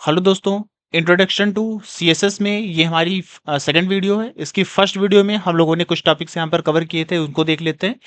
Hello दोस्तों। Introduction to CSS में ये हमारी सेकंड वीडियो है। इसकी फर्स्ट वीडियो में हम लोगों ने कुछ टॉपिक्स यहाँ पर कवर किए थे, उनको देख लेते हैं।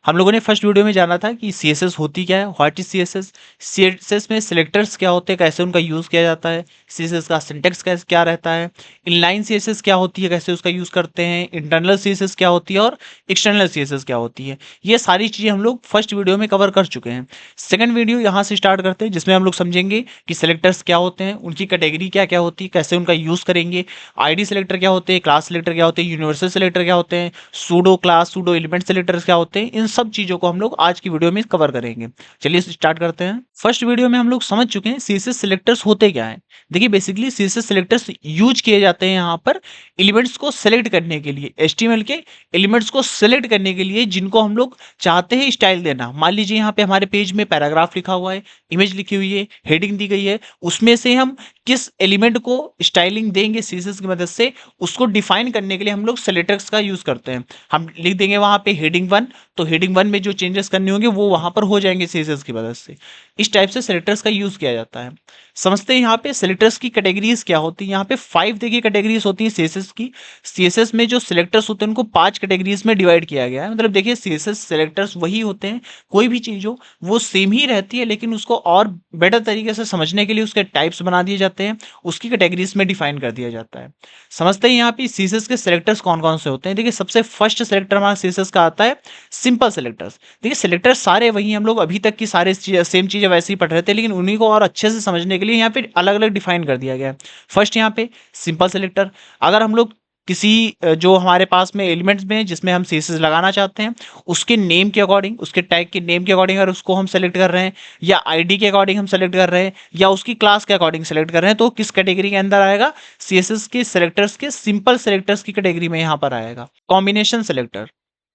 हम लोगों ने फर्स्ट वीडियो में जाना था कि सीएसएस होती क्या है, व्हाट इज सीएसएस। सीएसएस में सिलेक्टर्स क्या होते हैं, कैसे उनका यूज़ किया जाता है, सीएसएस का सिंटेक्स कैसे क्या रहता है, इनलाइन सीएसएस क्या होती है, कैसे उसका यूज़ करते हैं, इंटरनल सीएसएस क्या होती है और एक्सटर्नल सीएसएस क्या होती है। ये सारी चीज़ें हम लोग फर्स्ट वीडियो में कवर कर चुके हैं। सेकंड वीडियो यहाँ से स्टार्ट करते हैं, जिसमें हम लोग समझेंगे कि सिलेक्टर्स क्या होते हैं, उनकी कैटेगरी क्या क्या होती है, कैसे उनका यूज़ करेंगे, आईडी सिलेक्टर क्या होते हैं, क्लास सिलेक्टर क्या होते हैं, यूनिवर्सल सिलेक्टर क्या होते हैं, pseudo class pseudo element selectors क्या होते हैं। इन सब चीज़ों को हम लोग आज की वीडियो में कवर करेंगे। चलिए स्टार्ट करते हैं। फर्स्ट वीडियो में हम लोग समझ चुके हैं सीएसएस सिलेक्टर्स होते क्या हैं। देखिए बेसिकली सीएसएस सिलेक्टर्स यूज किए जाते हैं यहाँ पर एलिमेंट्स को सेलेक्ट करने के लिए, एचटीएमएल के एलिमेंट्स को सेलेक्ट करने के लिए जिनको हम लोग चाहते हैं स्टाइल देना। मान लीजिए यहाँ पे हमारे पेज में पैराग्राफ लिखा हुआ है, इमेज लिखी हुई है, हेडिंग दी गई है, उसमें से हम किस एलिमेंट को स्टाइलिंग देंगे सीएसएस की मदद से, उसको डिफाइन करने के लिए हम लोग सेलेक्टर्स का यूज करते हैं। हम लिख देंगे वहां पे हेडिंग 1, तो हेडिंग 1 में जो चेंजेस करने होंगे वो वहां पर हो जाएंगे सीएसएस की मदद से। इस टाइप से सेलेक्टर्स का यूज किया जाता है। समझते हैं यहाँ पे सेलेक्टर्स की कैटेगरीज क्या होती है। यहाँ पे 5 देखिए कैटेगरीज होती है सीएसएस की। सीएसएस में जो सिलेक्टर्स होते हैं उनको 5 कैटेगरीज में डिवाइड किया गया है। मतलब देखिए सीएसएस सिलेक्टर्स वही होते हैं, कोई भी चीज हो वो सेम ही रहती है, लेकिन उसको और बेटर तरीके से समझने के लिए उसके टाइप्स बना दिए जाते हैं, उसकी कैटेगरीज में डिफाइन कर दिया जाता है। समझते हैं यहाँ पे सीएसएस के सिलेक्टर्स कौन कौन से होते हैं। देखिए सबसे फर्स्ट सिलेक्टर हमारा सीएसएस का आता है सिंपल सिलेक्टर्स। देखिए सिलेक्टर सारे वही, हम लोग अभी तक की सारे सेम चीजें वैसे ही पढ़ रहे थे, लेकिन उन्हीं को और अच्छे से समझने के लिए यहाँ पे अलग अलग डिफाइन कर दिया गया है। फर्स्ट यहाँ पे सिंपल सिलेक्टर। अगर हम लोग किसी जो हमारे पास में एलिमेंट्स में जिसमें हम सीएसएस लगाना चाहते हैं, उसके नेम के अकॉर्डिंग, उसके टैग के नेम के अकॉर्डिंग अगर उसको हम सेलेक्ट कर रहे हैं, या आईडी के अकॉर्डिंग हम सेलेक्ट कर रहे हैं, या उसकी क्लास के अकॉर्डिंग सेलेक्ट कर रहे हैं, तो किस कैटेगरी के अंदर आएगा, सीएसएस के सेलेक्टर्स के सिंपल सेलेक्टर्स की कैटेगरी में यहाँ पर आएगा। Combination selector.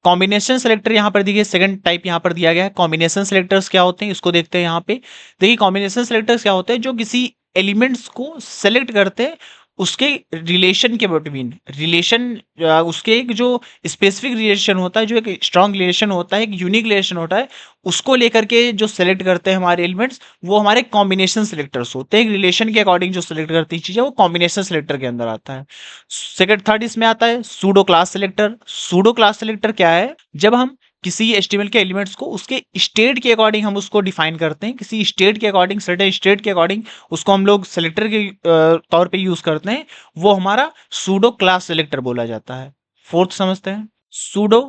कॉम्बिनेशन सेलेक्टर यहाँ पर देखिए सेकंड टाइप यहाँ पर दिया गया है। कॉम्बिनेशन सेलेक्टर्स क्या होते हैं इसको देखते हैं। यहाँ पे देखिए कॉम्बिनेशन सेलेक्टर्स क्या होते हैं, जो किसी एलिमेंट्स को सेलेक्ट करते हैं उसके रिलेशन के बिटवीन, रिलेशन उसके एक जो स्पेसिफिक रिलेशन होता है, जो एक स्ट्रॉन्ग रिलेशन होता है, एक यूनिक रिलेशन होता है, उसको लेकर के जो सेलेक्ट करते हैं हमारे एलिमेंट्स, वो हमारे कॉम्बिनेशन सेलेक्टर्स होते हैं। एक रिलेशन के अकॉर्डिंग जो सेलेक्ट करती चीज़ है वो कॉम्बिनेशन सेलेक्टर के अंदर आता है। सेकंड थर्ड इसमें आता है pseudo class selector. Pseudo class selector क्या है, जब हम किसी एचटीएमएल के एलिमेंट्स को उसके स्टेट के अकॉर्डिंग हम उसको डिफाइन करते हैं, किसी स्टेट के अकॉर्डिंग, सर्टेन स्टेट के अकॉर्डिंग उसको हम लोग सेलेक्टर के तौर पे यूज करते हैं, वो हमारा सूडो क्लास सेलेक्टर बोला जाता है। फोर्थ समझते हैं pseudo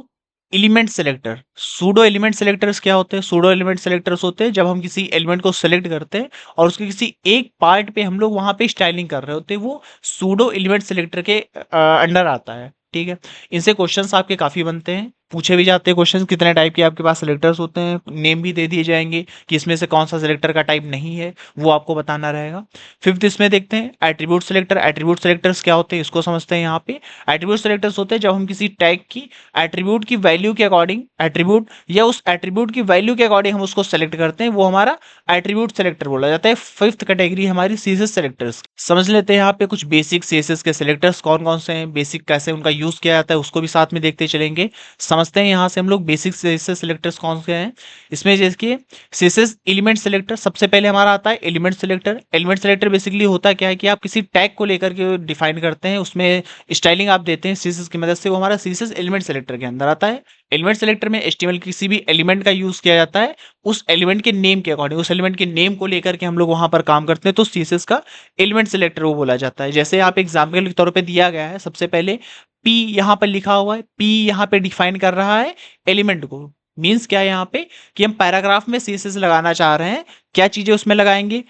element selector. Pseudo element selectors क्या होते हैं। सूडो एलिमेंट सेलेक्टर्स होते हैं जब हम किसी एलिमेंट को सेलेक्ट करते हैं और उसके किसी एक पार्ट पे हम लोग वहां पे स्टाइलिंग कर रहे होते हैं, वो सूडो एलिमेंट सेलेक्टर के अंडर आता है। ठीक है, इनसे क्वेश्चंस आपके काफी बनते हैं, पूछे भी जाते हैं क्वेश्चन, कितने टाइप के आपके पास सिलेक्टर्स होते हैं, नेम भी दे दिए जाएंगे कि इसमें से कौन सा सिलेक्टर का टाइप नहीं है, वो आपको बताना रहेगा। फिफ्थ इसमें देखते हैं एट्रीब्यूट सिलेक्टर। एट्रीब्यूट सिलेक्टर्स क्या होते हैं इसको समझते हैं। यहाँ पे एट्रीब्यूट सिलेक्टर्स होते हैं जब हम किसी टैग की एट्रीब्यूट की वैल्यू के अकॉर्डिंग, एट्रीब्यूट या उस एट्रीब्यूट की वैल्यू के अकॉर्डिंग हम उसको सेलेक्ट करते हैं, वो हमारा एट्रीब्यूट सेलेक्टर बोला जाता है। फिफ्थ कैटेगरी हमारी सीएसएस सेलेक्टर्स। समझ लेते हैं यहाँ पे कुछ बेसिक सीएसएस के सिलेक्टर्स कौन कौन से हैं, बेसिक कैसे उनका यूज किया जाता है उसको भी साथ में देखते चलेंगे। समझते हैं यहाँ से हम लोग बेसिक सीएसएस सिलेक्टर्स कौन से हैं। इसमें जैसे सीएसएस एलिमेंट सिलेक्टर सबसे पहले हमारा आता है element selector. Element selector basically होता क्या है कि आप किसी टैग को लेकर के डिफाइन करते हैं, उसमें स्टाइलिंग आप देते हैं सीएसएस की मदद से, वो हमारा सीएसएस एलिमेंट सिलेक्टर के अंदर आता है। एलिमेंट सेलेक्टर में एचटीएमएल किसी भी एलिमेंट का यूज किया जाता है, उस एलिमेंट के नेम के अकॉर्डिंग, उस एलिमेंट के नेम को लेकर के हम लोग वहां पर काम करते हैं, तो सीएसएस का एलिमेंट सेलेक्टर वो बोला जाता है। जैसे आप एग्जाम्पल के तौर पे दिया गया है, सबसे पहले पी यहाँ पर लिखा हुआ है, पी यहाँ पे डिफाइन कर रहा है एलिमेंट को। मीन्स क्या है यहाँ पे कि हम पैराग्राफ में सीएसएस लगाना चाह रहे हैं, क्या चीजें उसमें लगाएंगे,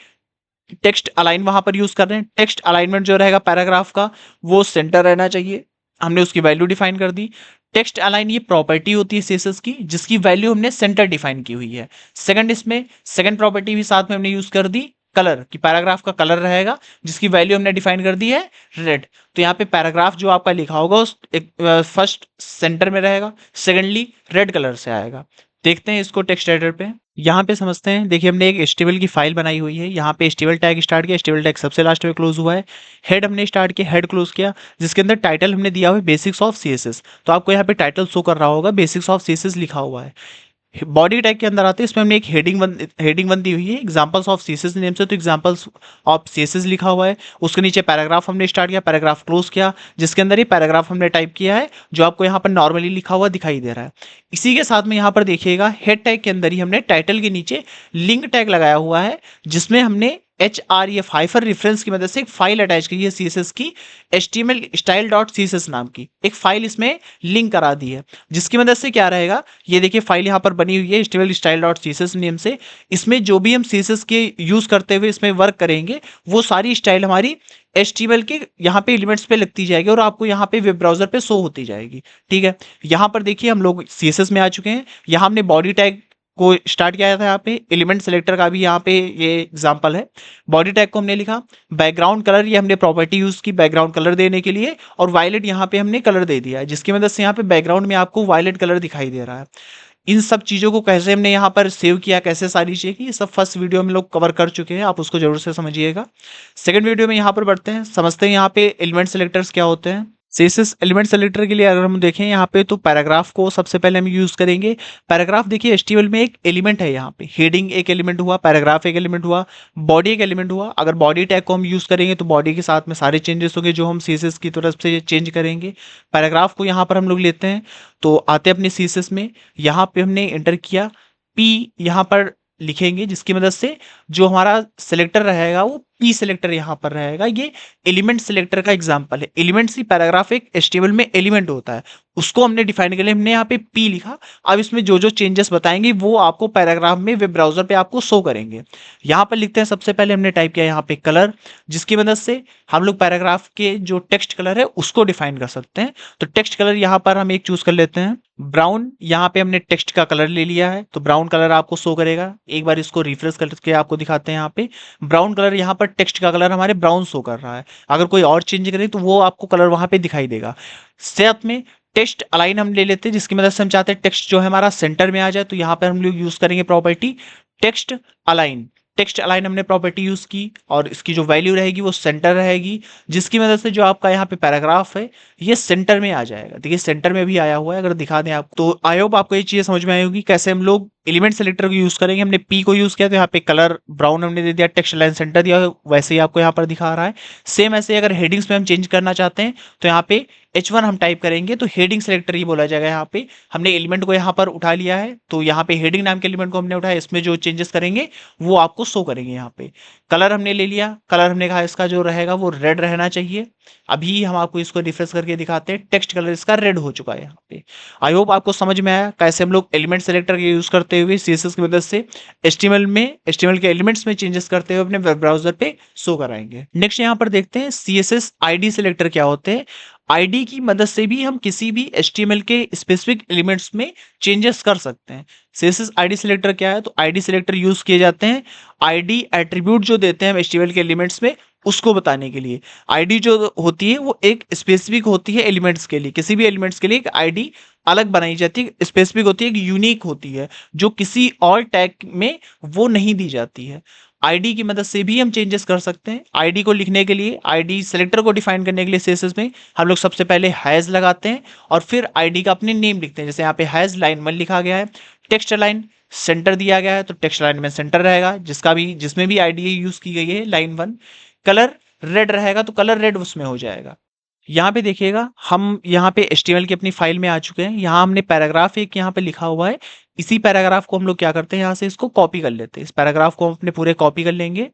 टेक्स्ट अलाइन वहां पर यूज कर रहे हैं। टेक्स्ट अलाइनमेंट जो रहेगा पैराग्राफ का वो सेंटर रहना चाहिए, हमने उसकी वैल्यू डिफाइन कर दी। टेक्स्ट अलाइन ये प्रॉपर्टी होती है सीएसएस की, जिसकी वैल्यू हमने सेंटर डिफाइन की हुई है। सेकंड इसमें सेकंड प्रॉपर्टी भी साथ में हमने यूज कर दी, कलर की, पैराग्राफ का कलर रहेगा जिसकी वैल्यू हमने डिफाइन कर दी है रेड। तो यहाँ पे पैराग्राफ जो आपका लिखा होगा उस फर्स्ट सेंटर में रहेगा, सेकेंडली रेड कलर से आएगा। देखते हैं इसको टेक्स्ट एडिटर पे, यहाँ पे समझते हैं। देखिए हमने एक एचटीएमएल की फाइल बनाई हुई है, यहाँ पे एचटीएमएल टैग स्टार्ट किया, एचटीएमएल टैग सबसे लास्ट में क्लोज हुआ है। हेड हमने स्टार्ट किया, हेड क्लोज किया, जिसके अंदर टाइटल हमने दिया हुआ है बेसिक्स ऑफ सीएसएस। तो आपको यहाँ पे टाइटल शो कर रहा होगा, बेसिक्स ऑफ सीएसएस लिखा हुआ है। बॉडी टैग के अंदर आते हैं, इसमें हमने एक हेडिंग वन दी हुई है एग्जांपल्स ऑफ सीएसएस नेम से, तो एग्जांपल्स ऑफ सीएसएस लिखा हुआ है। उसके नीचे पैराग्राफ हमने स्टार्ट किया, पैराग्राफ क्लोज किया, जिसके अंदर ये पैराग्राफ हमने टाइप किया है जो आपको यहाँ पर नॉर्मली लिखा हुआ दिखाई दे रहा है। इसी के साथ में यहाँ पर देखिएगा हेड टैग के अंदर ही हमने टाइटल के नीचे लिंक टैग लगाया हुआ है, जिसमें हमने href हाइफर रेफरेंस की मदद से एक फाइल अटैच की है सीएसएस की, html style.css नाम की एक फाइल इसमें लिंक करा दी है, जिसकी मदद से क्या रहेगा, ये देखिए फाइल यहाँ पर बनी हुई है html style.css नेम से। इसमें जो भी हम css के यूज करते हुए इसमें वर्क करेंगे वो सारी स्टाइल हमारी HTML के यहाँ पे एलिमेंट्स पे लगती जाएगी और आपको यहाँ पे वेब ब्राउजर पे शो होती जाएगी। ठीक है, यहाँ पर देखिए हम लोग CSS में आ चुके हैं। यहाँ हमने बॉडी टैग को स्टार्ट किया था, यहाँ पे एलिमेंट सेलेक्टर का भी यहाँ पे ये एग्जांपल है। बॉडी टैग को हमने लिखा, बैकग्राउंड कलर ये हमने प्रॉपर्टी यूज की बैकग्राउंड कलर देने के लिए, और वायलेट यहाँ पे हमने कलर दे दिया है, जिसकी मदद से यहाँ पे बैकग्राउंड में आपको वायलेट कलर दिखाई दे रहा है। इन सब चीज़ों को कैसे हमने यहाँ पर सेव किया, कैसे सारी चीज़ें की, ये सब फर्स्ट वीडियो में लोग कवर कर चुके हैं, आप उसको जरूर से समझिएगा। सेकंड वीडियो में यहाँ पर बढ़ते हैं, समझते हैं यहाँ पे एलिमेंट सेलेक्टर्स क्या होते हैं। सीएसएस एलिमेंट सेलेक्टर के लिए अगर हम देखें यहाँ पे, तो पैराग्राफ को सबसे पहले हम यूज करेंगे। पैराग्राफ देखिए एचटीएमएल में एक एलिमेंट है, यहाँ पे हेडिंग एक एलिमेंट हुआ, पैराग्राफ एक एलिमेंट हुआ, बॉडी एक एलिमेंट हुआ। अगर बॉडी टैग को हम यूज करेंगे तो बॉडी के साथ में सारे चेंजेस होंगे जो हम सीएसएस की तरफ से चेंज करेंगे। पैराग्राफ को यहाँ पर हम लोग लेते हैं, तो आते हैं अपने सीएसएस में, यहाँ पे हमने एंटर किया, पी यहाँ पर लिखेंगे, जिसकी मदद से जो हमारा सिलेक्टर रहेगा वो पी सिलेक्टर यहाँ पर रहेगा। ये एलिमेंट सिलेक्टर का एग्जांपल है। एलिमेंट्स ही पैराग्राफ एक एचटीएमएल में एलिमेंट होता है, उसको हमने डिफाइन कर लिया, हमने यहाँ पे पी लिखा। अब इसमें जो जो चेंजेस बताएंगे वो आपको पैराग्राफ में वेब ब्राउजर पे आपको शो करेंगे। यहाँ पर लिखते हैं, सबसे पहले हमने टाइप किया यहाँ पे कलर, जिसकी मदद से हम लोग पैराग्राफ के जो टेक्स्ट कलर है उसको डिफाइन कर सकते हैं। तो टेक्स्ट कलर यहाँ पर हम एक चूज कर लेते हैं, ब्राउन। यहाँ पे हमने टेक्स्ट का कलर ले लिया है, तो ब्राउन कलर आपको शो करेगा। एक बार इसको रिफ्रेश करके आपको दिखाते हैं, यहाँ पे ब्राउन कलर, यहाँ पर टेक्स्ट का कलर हमारे ब्राउन शो कर रहा है। अगर कोई और चेंज करें तो वो आपको कलर वहां पे दिखाई देगा। साथ में टेक्स्ट अलाइन हम ले लेते हैं, जिसकी मदद से हम चाहते हैं टेक्स्ट जो है हमारा सेंटर में आ जाए, तो यहाँ पर हम लोग यूज करेंगे property text align. Text align हमने प्रॉपर्टी यूज की और इसकी जो वैल्यू रहेगी वो सेंटर रहेगी, जिसकी मदद से जो आपका यहाँ पे पैराग्राफ है ये सेंटर में आ जाएगा। देखिए सेंटर में भी आया हुआ है, अगर दिखा दें आप, तो आई होप आपको ये चीजें समझ में आई होगी कैसे हम लोग एलिमेंट सेलेक्टर को यूज करेंगे। हमने पी को यूज किया तो यहाँ पे कलर ब्राउन हमने दे दिया, टेक्स्ट लाइन सेंटर दिया, वैसे ही आपको यहाँ पर दिखा रहा है। सेम ऐसे अगर हेडिंग्स में हम चेंज करना चाहते हैं तो यहाँ पे H1 हम टाइप करेंगे तो हेडिंग सेलेक्टर ही बोला जाएगा। यहाँ पे हमने एलिमेंट को यहाँ पर उठा लिया है, तो यहाँ पे हेडिंग नाम के एलिमेंट को हमने उठाया, इसमें जो चेंजेस करेंगे वो आपको शो करेंगे। यहाँ पे कलर हमने ले लिया, कलर हमने कहा इसका जो रहेगा वो रेड रहना चाहिए। अभी हम आपको इसको रिफ्रेश करके दिखाते हैं, टेक्स्ट कलर इसका रेड हो चुका है यहाँ पे। आई होप आपको समझ में आया कैसे हम लोग एलिमेंट सेलेक्टर के यूज करते हुए सीएसएस की मदद से एचटीएमएल के एलिमेंट्स में चेंजेस करते हुए अपने वेब ब्राउजर पे शो कराएंगे। नेक्स्ट यहाँ पर देखते हैं सीएसएस आईडी सेलेक्टर क्या होते हैं। आईडी की मदद से भी हम किसी भी एचटीएमएल के स्पेसिफिक एलिमेंट्स में चेंजेस कर सकते हैं। सीएसएस आईडी सिलेक्टर क्या है, तो आईडी सिलेक्टर यूज किए जाते हैं आईडी एट्रीब्यूट जो देते हैं हम एचटीएमएल के एलिमेंट्स में उसको बताने के लिए। आईडी जो होती है वो एक स्पेसिफिक होती है एलिमेंट्स के लिए, किसी भी एलिमेंट्स के लिए एक आईडी अलग बनाई जाती है, स्पेसिफिक होती है, एक यूनिक होती है, जो किसी और टैग में वो नहीं दी जाती है। आईडी की मदद से भी हम चेंजेस कर सकते हैं। आईडी को लिखने के लिए, आईडी सेलेक्टर को डिफाइन करने के लिए सीएसएस में हम लोग सबसे पहले हैज लगाते हैं और फिर आईडी का अपने नेम लिखते हैं। जैसे यहाँ पे हैज लाइन 1 लिखा गया है, टेक्स्ट लाइन सेंटर दिया गया है तो टेक्स्ट लाइन में सेंटर रहेगा, जिसमें भी आईडी यूज की गई है लाइन 1। कलर रेड रहेगा तो कलर रेड उसमें हो जाएगा। यहाँ पे देखिएगा हम यहाँ पे HTML की अपनी फाइल में आ चुके हैं। यहाँ हमने पैराग्राफ एक यहाँ पे लिखा हुआ है, इसी पैराग्राफ को हम लोग क्या करते हैं, यहाँ से इसको कॉपी कर लेते हैं। इस पैराग्राफ को हम अपने पूरे कॉपी कर लेंगे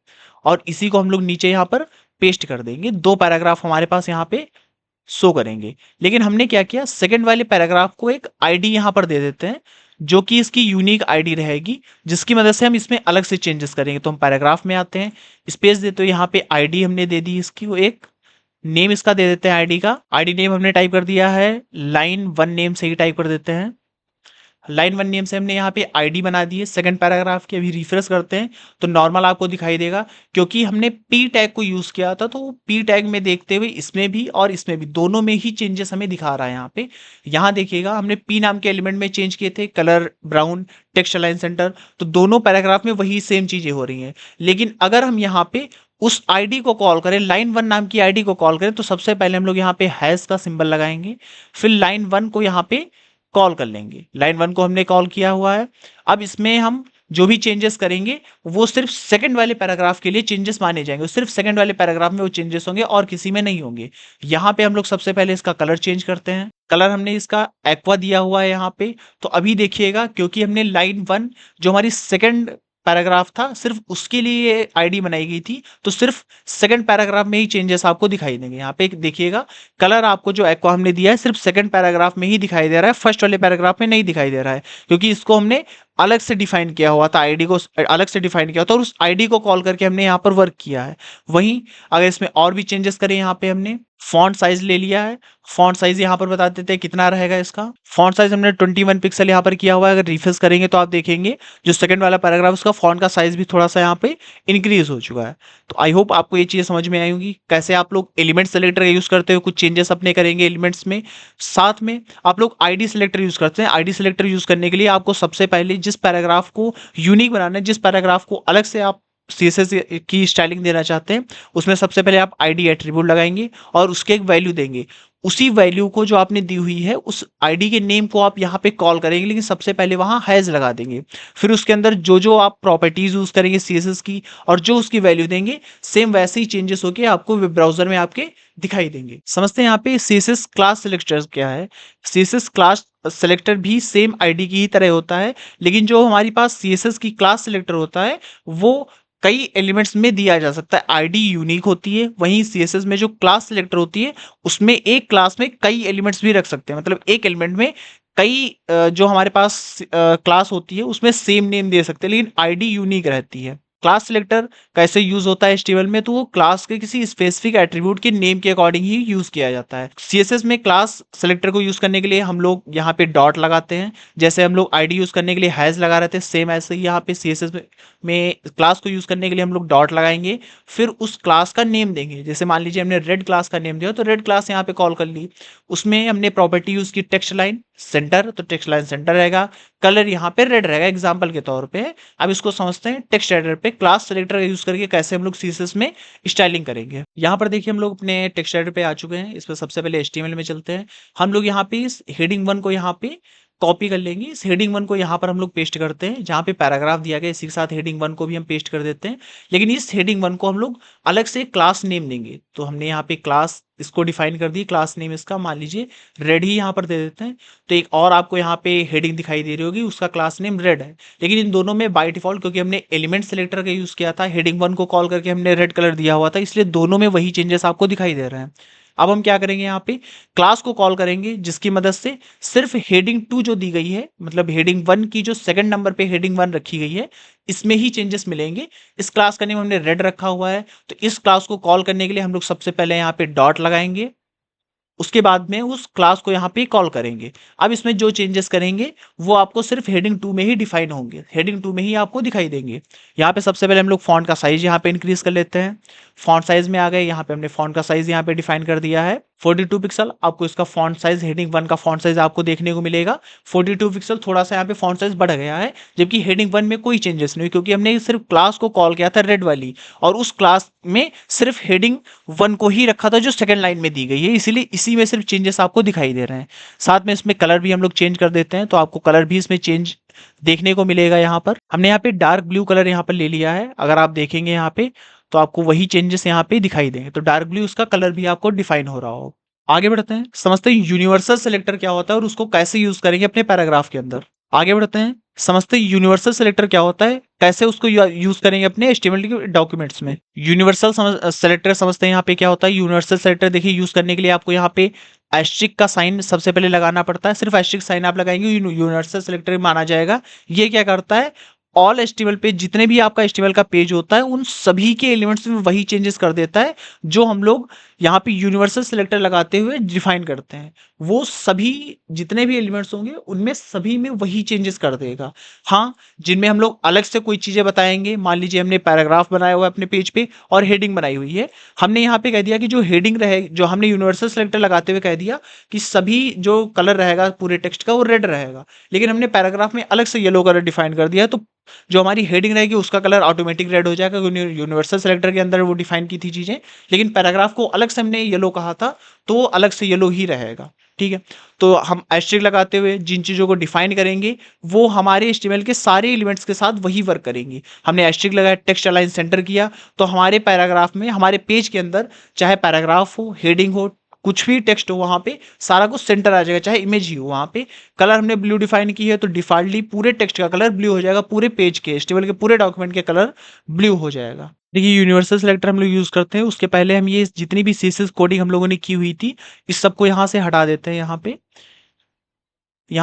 और इसी को हम लोग नीचे यहाँ पर पेस्ट कर देंगे। 2 पैराग्राफ हमारे पास यहाँ पे शो करेंगे। लेकिन हमने क्या किया, सेकंड वाले पैराग्राफ को एक आईडी यहाँ पर दे देते हैं जो कि इसकी यूनिक आईडी रहेगी, जिसकी मदद से हम इसमें अलग से चेंजेस करेंगे। तो हम पैराग्राफ में आते हैं, स्पेस देते हो, यहाँ पे आईडी हमने दे दी, इसकी वो एक नेम इसका दे देते हैं आईडी का। आईडी नेम हमने टाइप कर दिया है, लाइन 1 नेम से ही टाइप कर देते हैं। लाइन 1 नेम से हमने यहाँ पे आईडी बना दी है सेकंड पैराग्राफ की। अभी रिफ्रेश करते हैं तो नॉर्मल आपको दिखाई देगा, क्योंकि हमने पी टैग को यूज किया था, तो पी टैग में देखते हुए इसमें भी और इसमें भी दोनों में ही चेंजेस हमें दिखा रहा है। यहाँ पे यहाँ देखिएगा हमने पी नाम के एलिमेंट में चेंज किए थे, colour brown, text align centre, तो दोनों पैराग्राफ में वही सेम चीजें हो रही हैं। लेकिन अगर हम यहाँ पे उस आईडी को कॉल करें, लाइन 1 नाम की आईडी को कॉल करें, तो सबसे पहले हम लोग यहाँ पे हैश का सिंबल लगाएंगे, फिर लाइन 1 को यहाँ पे कॉल कर लेंगे। लाइन 1 को हमने कॉल किया हुआ है। अब इसमें हम जो भी चेंजेस करेंगे वो सिर्फ सेकंड वाले पैराग्राफ के लिए चेंजेस माने जाएंगे, सिर्फ सेकंड वाले पैराग्राफ में वो चेंजेस होंगे और किसी में नहीं होंगे। यहाँ पे हम लोग सबसे पहले इसका कलर चेंज करते हैं। कलर हमने इसका एक्वा दिया हुआ है यहाँ पे। तो अभी देखिएगा, क्योंकि हमने लाइन 1 जो हमारी सेकंड पैराग्राफ था सिर्फ उसके लिए आईडी बनाई गई थी, तो सिर्फ सेकंड पैराग्राफ में ही चेंजेस आपको दिखाई देंगे। यहाँ पे देखिएगा, कलर आपको जो एक्वा हमने दिया है सिर्फ सेकंड पैराग्राफ में ही दिखाई दे रहा है, फर्स्ट वाले पैराग्राफ में नहीं दिखाई दे रहा है, क्योंकि इसको हमने अलग से डिफाइन किया हुआ था, आईडी को अलग से डिफाइन किया था और उस आईडी को कॉल करके हमने यहाँ पर वर्क किया है। वहीं अगर इसमें और भी चेंजेस करें, यहाँ पे हमने फॉन्ट साइज ले लिया है। फॉन्ट साइज यहाँ पर बता देते हैं कितना रहेगा इसका। फॉन्ट साइज हमने 21 पिक्सल यहाँ पर किया हुआ है। अगर रिफ्रेश करेंगे तो आप देखेंगे जो सेकंड वाला पैराग्राफ उसका फॉन्ट का साइज भी थोड़ा सा यहाँ पे इंक्रीज हो चुका है। तो आई होप आपको ये चीज़ समझ में आई होगी कैसे आप लोग एलिमेंट सेलेक्टर का यूज़ करते हुए कुछ चेंजेस अपने करेंगे एलिमेंट्स में। साथ में आप लोग आईडी सेलेक्टर यूज़ करते हैं। आईडी सेलेक्टर यूज़ करने के लिए आपको सबसे पहले जिस पैराग्राफ को यूनिक बनाना है, जिस पैराग्राफ को अलग से आप सीएसएस की स्टाइलिंग देना चाहते हैं, उसमें सबसे पहले आप आईडी एट्रीब्यूट लगाएंगे और उसके एक वैल्यू देंगे। उसी वैल्यू को जो आपने दी हुई है उस आईडी के नेम को आप यहाँ पे कॉल करेंगे, लेकिन सबसे पहले वहाँ हैज लगा देंगे। फिर उसके अंदर जो जो आप प्रॉपर्टीज यूज करेंगे सीएसएस की और जो उसकी वैल्यू देंगे, सेम वैसे ही चेंजेस होके आपको वेब ब्राउजर में आपके दिखाई देंगे। समझते हैं यहाँ पे सीएसएस क्लास सेलेक्टर क्या है। सीएसएस क्लास सेलेक्टर भी सेम आईडी की ही तरह होता है, लेकिन जो हमारे पास सीएसएस की क्लास सेलेक्टर होता है वो कई एलिमेंट्स में दिया जा सकता है। आईडी यूनिक होती है, वहीं सीएसएस में जो क्लास सिलेक्टर होती है उसमें एक क्लास में कई एलिमेंट्स भी रख सकते हैं। मतलब एक एलिमेंट में कई जो हमारे पास क्लास होती है उसमें सेम नेम दे सकते हैं, लेकिन आईडी यूनिक रहती है। क्लास सिलेक्टर कैसे यूज होता है एचटीएमएल में, तो वो क्लास के किसी स्पेसिफिक एट्रीब्यूट के नेम के अकॉर्डिंग ही यूज किया जाता है। सीएसएस में क्लास सिलेक्टर को यूज करने के लिए हम लोग यहाँ पे डॉट लगाते हैं, जैसे हम लोग आईडी यूज करने के लिए हैज लगा रहे थे, सेम ऐसे ही यहाँ पे सीएसएस में क्लास को यूज करने के लिए हम लोग डॉट लगाएंगे, फिर उस क्लास का नेम देंगे। जैसे मान लीजिए हमने रेड क्लास का नेम दिया तो रेड क्लास यहाँ पे कॉल कर ली। उसमें हमने प्रॉपर्टी यूज की टेक्स्ट लाइन सेंटर, तो टेक्स्ट लाइन सेंटर रहेगा। कलर यहाँ पे रेड रहेगा एग्जाम्पल के तौर पे। अब इसको समझते हैं टेक्स्ट एडिटर पे क्लास सेलेक्टर का यूज करके कैसे हम लोग सीएसएस में स्टाइलिंग करेंगे। यहाँ पर देखिए हम लोग अपने टेक्स्ट एडिटर पे आ चुके हैं। इस पर सबसे पहले एचटीएमएल में चलते हैं। हम लोग यहाँ पे इस हेडिंग 1 को यहाँ पे कॉपी कर लेंगे। इस हेडिंग 1 को यहाँ पर हम लोग पेस्ट करते हैं, जहाँ पे पैराग्राफ दिया गया इसी के साथ हेडिंग 1 को भी हम पेस्ट कर देते हैं। लेकिन इस हेडिंग 1 को हम लोग अलग से क्लास नेम देंगे। तो हमने यहाँ पे क्लास इसको डिफाइन कर दी, क्लास नेम इसका मान लीजिए रेड ही यहाँ पर दे देते हैं। तो एक और आपको यहाँ पे हेडिंग दिखाई दे रही होगी, उसका क्लास नेम रेड है। लेकिन इन दोनों में बाय डिफॉल्ट क्योंकि हमने एलिमेंट सेलेक्टर का यूज किया था, हेडिंग 1 को कॉल करके हमने रेड कलर दिया हुआ था, इसलिए दोनों में वही चेंजेस आपको दिखाई दे रहे हैं। अब हम क्या करेंगे, यहाँ पे क्लास को कॉल करेंगे जिसकी मदद से सिर्फ हेडिंग 2 जो दी गई है, मतलब हेडिंग 1 की जो सेकंड नंबर पे हेडिंग 1 रखी गई है, इसमें ही चेंजेस मिलेंगे। इस क्लास का नेम हमने रेड रखा हुआ है, तो इस क्लास को कॉल करने के लिए हम लोग सबसे पहले यहाँ पे डॉट लगाएंगे, उसके बाद में उस क्लास को यहाँ पे कॉल करेंगे। अब इसमें जो चेंजेस करेंगे वो आपको सिर्फ हेडिंग 2 में ही डिफाइन होंगे, हेडिंग 2 में ही आपको दिखाई देंगे। यहाँ पे सबसे पहले हम लोग फॉन्ट का साइज यहाँ पे इंक्रीज कर लेते हैं। फॉन्ट साइज में आ गए, यहाँ पे हमने फॉन्ट का साइज यहाँ पे डिफाइन कर दिया है 42 पिक्सल। आपको इसका फॉन्ट साइज हेडिंग 1 का फॉन्ट साइज आपको देखने को मिलेगा 42 पिक्सल। थोड़ा सा यहाँ पे फॉन्ट साइज बढ़ गया है, जबकि हेडिंग 1 में कोई चेंजेस नहीं हुई, क्योंकि हमने सिर्फ क्लास को कॉल किया था रेड वाली, और उस क्लास में सिर्फ हेडिंग 1 को ही रखा था जो सेकंड लाइन में दी गई है, इसीलिए इसी में सिर्फ चेंजेस आपको दिखाई दे रहे हैं। साथ में इसमें कलर भी हम लोग चेंज कर देते हैं, तो आपको कलर भी इसमें चेंज देखने को मिलेगा। यहाँ पर हमने यहाँ पे डार्क ब्लू कलर यहाँ पर ले लिया है, अगर आप देखेंगे यहाँ पे तो आपको वही चेंजेस यहाँ पे दिखाई देंगे। तो डार्क ब्लू उसका कलर भी आपको डिफाइन हो रहा हो। आगे बढ़ते हैं, समझते हैं यूनिवर्सल सेलेक्टर क्या होता है और उसको कैसे यूज करेंगे अपने पैराग्राफ के अंदर। आगे बढ़ते हैं, समझते हैं यूनिवर्सल सेलेक्टर क्या होता है, कैसे उसको यूज करेंगे अपने एचटीएमएल के डॉक्यूमेंट्स में। यूनिवर्सल सेलेक्टर समझते हैं यहाँ पे क्या होता है। यूनिवर्सल सेलेक्टर देखिए यूज करने के लिए आपको यहाँ पे एस्ट्रिक का साइन सबसे पहले लगाना पड़ता है। सिर्फ एस्ट्रिक साइन आप लगाएंगे यूनिवर्सल सेलेक्टर माना जाएगा। ये क्या करता है, ऑल एचटीएमएल पे जितने भी आपका एचटीएमएल का पेज होता है उन सभी के एलिमेंट्स में वही चेंजेस कर देता है जो हम लोग यहाँ पे यूनिवर्सल सेलेक्टर लगाते हुए डिफाइन करते हैं। वो सभी जितने भी एलिमेंट्स होंगे उनमें सभी में वही चेंजेस कर देगा। हाँ, जिनमें हम लोग अलग से कोई चीजें बताएंगे, मान लीजिए हमने पैराग्राफ बनाया हुआ है अपने पेज पे और हेडिंग बनाई हुई है, हमने यहाँ पे कह दिया कि जो हेडिंग रहे, जो हमने यूनिवर्सल सेलेक्टर लगाते हुए कह दिया कि सभी जो कलर रहेगा पूरे टेक्स्ट का वो रेड रहेगा, लेकिन हमने पैराग्राफ में अलग से येलो कलर डिफाइन कर दिया, तो जो हमारी हेडिंग रहेगी उसका कलर ऑटोमेटिक रेड हो जाएगा। यूनिवर्सल सेलेक्टर के अंदर वो डिफाइन की थी चीजें, लेकिन पैराग्राफ को अलग से हमने येलो कहा था तो वो अलग से येलो ही रहेगा। ठीक है। तो हम एस्टेरिक लगाते हुए जिन चीज़ों को डिफाइन करेंगे वो हमारे HTML के सारे एलिमेंट्स के साथ वही वर्क करेंगी। हमने एस्टेरिक लगाया, टेक्स्ट अलाइन सेंटर किया, तो हमारे पैराग्राफ में, हमारे पेज के अंदर, चाहे पैराग्राफ हो, हेडिंग हो, कुछ भी टेक्स्ट हो, वहाँ पे सारा कुछ सेंटर आ जाएगा, चाहे इमेज ही हो। वहाँ पे कलर हमने ब्लू डिफाइन की है तो डिफॉल्टली पूरे टेक्स्ट का कलर ब्लू हो जाएगा, पूरे पेज के, HTML के पूरे डॉक्यूमेंट के कलर ब्लू हो जाएगा। देखिए यूनिवर्सल सेलेक्टर हम लोग यूज़ करते हैं, उसके पहले हम ये जितनी भी CSS कोडिंग हम लोगों ने की हुई थी इस सबको यहाँ से हटा देते हैं। यहाँ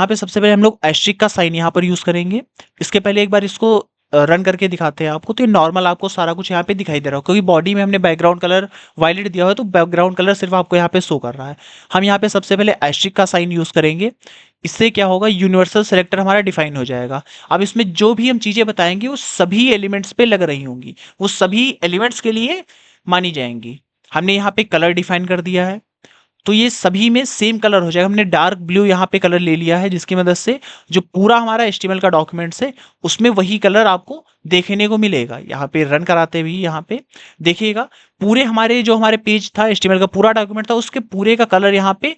पे सबसे पहले हम लोग एस्ट्रिक का साइन यहाँ पर यूज़ करेंगे। इसके पहले एक बार इसको रन करके दिखाते हैं आपको। तो ये नॉर्मल आपको सारा कुछ यहाँ पे दिखाई दे रहा हो, क्योंकि बॉडी में हमने बैकग्राउंड कलर वायलेट दिया हुआ है तो बैकग्राउंड कलर सिर्फ आपको यहाँ पे शो कर रहा है। हम यहाँ पे सबसे पहले एस्ट्रिक का साइन यूज़ करेंगे। इससे क्या होगा, यूनिवर्सल सेलेक्टर हमारा डिफाइन हो जाएगा। अब इसमें जो भी हम चीज़ें बताएंगे वो सभी एलिमेंट्स पे लग रही होंगी, वो सभी एलिमेंट्स के लिए मानी जाएंगी। हमने यहाँ पे कलर डिफाइन कर दिया है तो ये सभी में सेम कलर हो जाएगा। हमने डार्क ब्लू यहाँ पे कलर ले लिया है, जिसकी मदद से जो पूरा हमारा HTML का डॉक्यूमेंट्स है उसमें वही कलर आपको देखने को मिलेगा। यहाँ पे रन कराते भी यहाँ पे देखिएगा, पूरे हमारे जो हमारे पेज था, HTML का पूरा डॉक्यूमेंट था, उसके पूरे का कलर यहाँ पे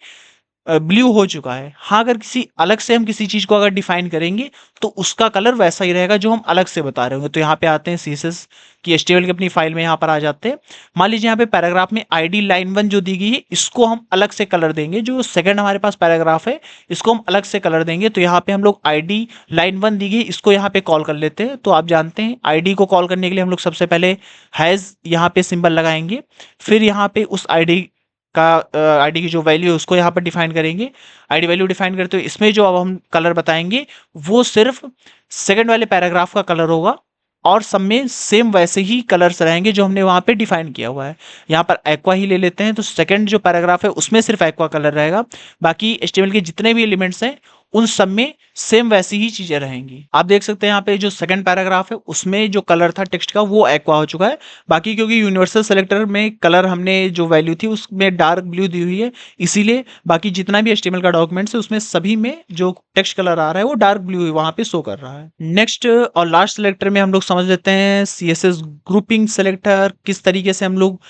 ब्लू हो चुका है। हाँ, अगर किसी अलग से हम किसी चीज़ को अगर डिफाइन करेंगे तो उसका कलर वैसा ही रहेगा जो हम अलग से बता रहे होंगे। तो यहाँ पे आते हैं CSS की HTML की अपनी फाइल में, यहाँ पर आ जाते हैं। मान लीजिए यहाँ पे पैराग्राफ में ID लाइन 1 जो दी गई है इसको हम अलग से कलर देंगे। जो सेकंड हमारे पास पैराग्राफ है इसको हम अलग से कलर देंगे। तो यहाँ पे हम लोग ID लाइन 1 दी गई, इसको यहाँ पे कॉल कर लेते हैं। तो आप जानते हैं ID को कॉल करने के लिए हम लोग सबसे पहले हैज़ यहाँ पे सिंबल लगाएंगे, फिर यहाँ पे उस ID का ID की जो वैल्यू है उसको यहाँ पर डिफाइन करेंगे। ID वैल्यू डिफाइन करते हुए इसमें जो अब हम कलर बताएंगे वो सिर्फ सेकंड वाले पैराग्राफ का कलर होगा और सब में सेम वैसे ही कलर्स रहेंगे जो हमने वहाँ पे डिफाइन किया हुआ है। यहाँ पर एक्वा ही ले लेते हैं, तो सेकंड जो पैराग्राफ है उसमें सिर्फ एक्वा कलर रहेगा, बाकी HTML के जितने भी एलिमेंट्स हैं उन सब में सेम वैसी ही चीजें रहेंगी। आप देख सकते हैं यहाँ पे जो सेकंड पैराग्राफ है उसमें जो कलर था टेक्स्ट का वो एक्वा हो चुका है। बाकी क्योंकि यूनिवर्सल सेलेक्टर में कलर हमने जो वैल्यू थी उसमें डार्क ब्लू दी हुई है, इसीलिए बाकी जितना भी HTML का डॉक्यूमेंट्स है उसमें सभी में जो टेक्स्ट कलर आ रहा है वो डार्क ब्लू वहां पे शो कर रहा है। नेक्स्ट और लास्ट सेलेक्टर में हम लोग समझ लेते हैं CSS ग्रुपिंग सेलेक्टर, किस तरीके से हम लोग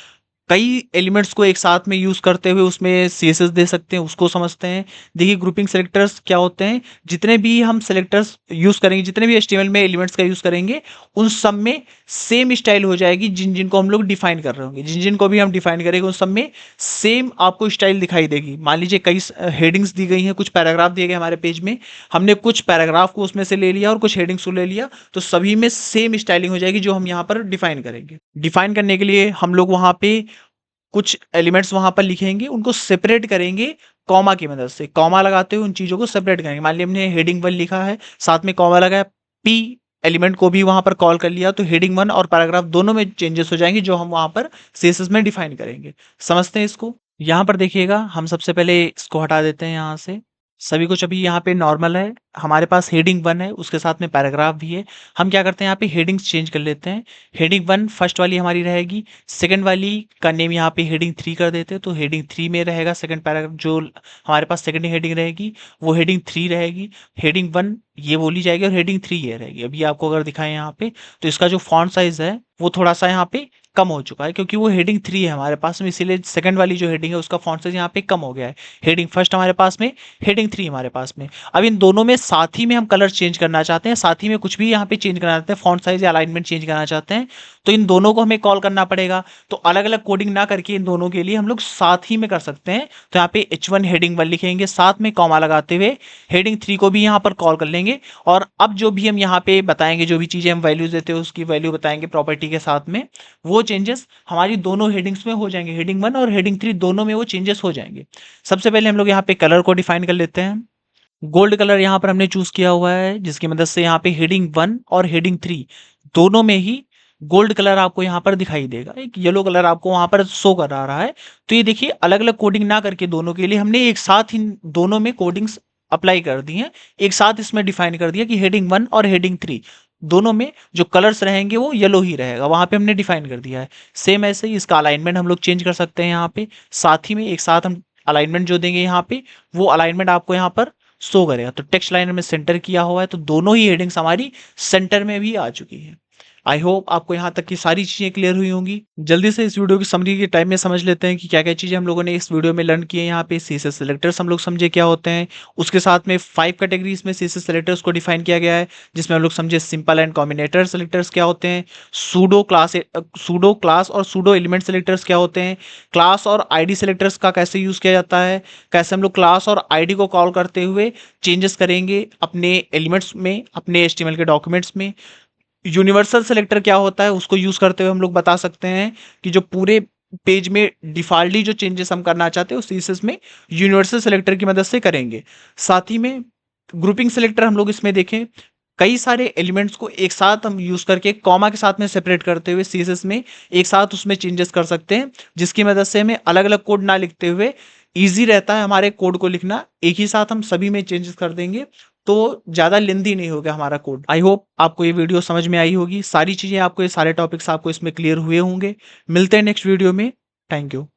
कई एलिमेंट्स को एक साथ में यूज करते हुए उसमें CSS दे सकते हैं, उसको समझते हैं। देखिए ग्रुपिंग सेलेक्टर्स क्या होते हैं, जितने भी हम सेलेक्टर्स यूज करेंगे, जितने भी HTML में एलिमेंट्स का यूज करेंगे उन सब में सेम स्टाइल हो जाएगी। जिन जिनको हम लोग डिफाइन कर रहे होंगे, जिन जिनको भी हम डिफाइन करेंगे उन सब में सेम आपको स्टाइल दिखाई देगी। मान लीजिए कई हेडिंग्स दी गई हैं, कुछ पैराग्राफ दिए गए हमारे पेज में, हमने कुछ पैराग्राफ को उसमें से ले लिया और कुछ हेडिंग्स को ले लिया, तो सभी में सेम स्टाइलिंग हो जाएगी जो हम यहाँ पर डिफाइन करेंगे। डिफाइन करने के लिए हम लोग वहाँ पे कुछ एलिमेंट्स वहां पर लिखेंगे, उनको सेपरेट करेंगे कॉमा की मदद से। कॉमा लगाते हुए उन चीजों को सेपरेट करेंगे। मान लिया हमने हेडिंग 1 लिखा है, साथ में कॉमा लगाया, P एलिमेंट को भी वहां पर कॉल कर लिया, तो हेडिंग 1 और पैराग्राफ दोनों में चेंजेस हो जाएंगे जो हम वहां पर CSS में डिफाइन करेंगे। समझते हैं इसको। यहाँ पर देखिएगा, हम सबसे पहले इसको हटा देते हैं यहाँ से। सभी कुछ अभी यहाँ पे नॉर्मल है। हमारे पास हेडिंग 1 है, उसके साथ में पैराग्राफ भी है। हम क्या करते हैं, यहाँ पे हेडिंग्स चेंज कर लेते हैं। हेडिंग 1 फर्स्ट वाली हमारी रहेगी, सेकंड वाली का नेम यहाँ पे हेडिंग 3 कर देते हैं, तो हेडिंग 3 में रहेगा सेकंड पैराग्राफ। जो हमारे पास सेकंड हेडिंग रहेगी वो हेडिंग 3 रहेगी। हेडिंग 1 ये बोली जाएगी और हेडिंग 3 ये रहेगी। अभी आपको अगर दिखाएं यहाँ पे, तो इसका जो फॉन्ट साइज है वो थोड़ा सा यहाँ पे कम हो चुका है, क्योंकि वो हेडिंग 3 है हमारे पास में, इसीलिए सेकंड वाली जो हेडिंग है उसका फॉन्ट साइज यहाँ पे कम हो गया है। हेडिंग फर्स्ट हमारे पास में, हेडिंग 3 हमारे पास में। अब इन दोनों में साथ ही में हम कलर चेंज करना चाहते हैं, साथ ही में कुछ भी यहाँ पे चेंज करना चाहते हैं, फॉन्ट साइज या अलाइनमेंट चेंज करना चाहते हैं, तो इन दोनों को हमें कॉल करना पड़ेगा। तो अलग अलग कोडिंग ना करके इन दोनों के लिए हम लोग साथ ही में कर सकते हैं। तो यहाँ पे H1 हेडिंग 1 लिखेंगे, साथ में कॉमा लगाते हुए हेडिंग 3 को भी यहाँ पर कॉल कर लेंगे। और अब जो भी हम यहाँ पे बताएंगे, जो भी चीजें हम वैल्यूज देते हैं उसकी वैल्यू बताएंगे प्रॉपर्टी के साथ में, वो चेंजेस हमारी दोनों हेडिंग्स में हो जाएंगे। हेडिंग 1 और हेडिंग 3 दोनों में वो चेंजेस हो जाएंगे। सबसे पहले हम लोग यहाँ पे कलर को डिफाइन कर लेते हैं। गोल्ड कलर यहाँ पर हमने चूज किया हुआ है, जिसकी मदद से यहाँ पे हेडिंग 1 और हेडिंग 3 दोनों में ही गोल्ड कलर आपको यहाँ पर दिखाई देगा। एक येलो कलर आपको वहां पर शो कर रहा है। तो ये देखिए, अलग अलग कोडिंग ना करके दोनों के लिए हमने एक साथ इन दोनों में कोडिंग्स अप्लाई कर दी हैं। एक साथ इसमें डिफाइन कर दिया कि हेडिंग 1 और हेडिंग 3 दोनों में जो कलर्स रहेंगे वो येलो ही रहेगा, वहां पे हमने डिफाइन कर दिया है। सेम ऐसे ही इसका अलाइनमेंट हम लोग चेंज कर सकते हैं। यहाँ पे साथ ही में एक साथ हम अलाइनमेंट जो देंगे यहाँ पे, वो अलाइनमेंट आपको यहाँ पर शो करेगा। तो टेक्स्ट लाइन में सेंटर किया हुआ है, तो दोनों ही हेडिंग्स हमारी सेंटर में भी आ चुकी है। आई होप आपको यहाँ तक की सारी चीज़ें क्लियर हुई होंगी। जल्दी से इस वीडियो की समरी के टाइम में समझ लेते हैं कि क्या-क्या चीज़ें हम लोगों ने इस वीडियो में लर्न की है। यहाँ पे सीएसएस सेलेक्टर्स हम लोग समझे क्या होते हैं, उसके साथ में 5 कैटेगरीज में सीएसएस सेलेक्टर्स को डिफाइन किया गया है, जिसमें हम लोग समझे सिंपल एंड कॉम्बिनेटर सेलेक्टर्स क्या होते हैं, सूडो क्लास और सूडो एलिमेंट सेलेक्टर्स क्या होते हैं, क्लास और आईडी सेलेक्टर्स का कैसे यूज़ किया जाता है, कैसे हम लोग क्लास और आईडी को कॉल करते हुए चेंजेस करेंगे अपने एलिमेंट्स में, अपने एचटीएमएल के डॉक्यूमेंट्स में। यूनिवर्सल सेलेक्टर क्या होता है, उसको यूज करते हुए हम लोग बता सकते हैं कि जो पूरे पेज में डिफॉल्टली जो चेंजेस हम करना चाहते हैं उस सीएसएस में यूनिवर्सल सेलेक्टर की मदद से करेंगे। साथ ही में ग्रुपिंग सेलेक्टर हम लोग इसमें देखें, कई सारे एलिमेंट्स को एक साथ हम यूज करके कॉमा के साथ में सेपरेट करते हुए सीएसएस में एक साथ उसमें चेंजेस कर सकते हैं, जिसकी मदद से हमें अलग अलग कोड ना लिखते हुए ईजी रहता है हमारे कोड को लिखना। एक ही साथ हम सभी में चेंजेस कर देंगे तो ज़्यादा लेंदी नहीं होगा हमारा कोड। आई होप आपको ये वीडियो समझ में आई होगी, सारी चीज़ें आपको, ये सारे टॉपिक्स आपको इसमें क्लियर हुए होंगे। मिलते हैं नेक्स्ट वीडियो में। Thank you.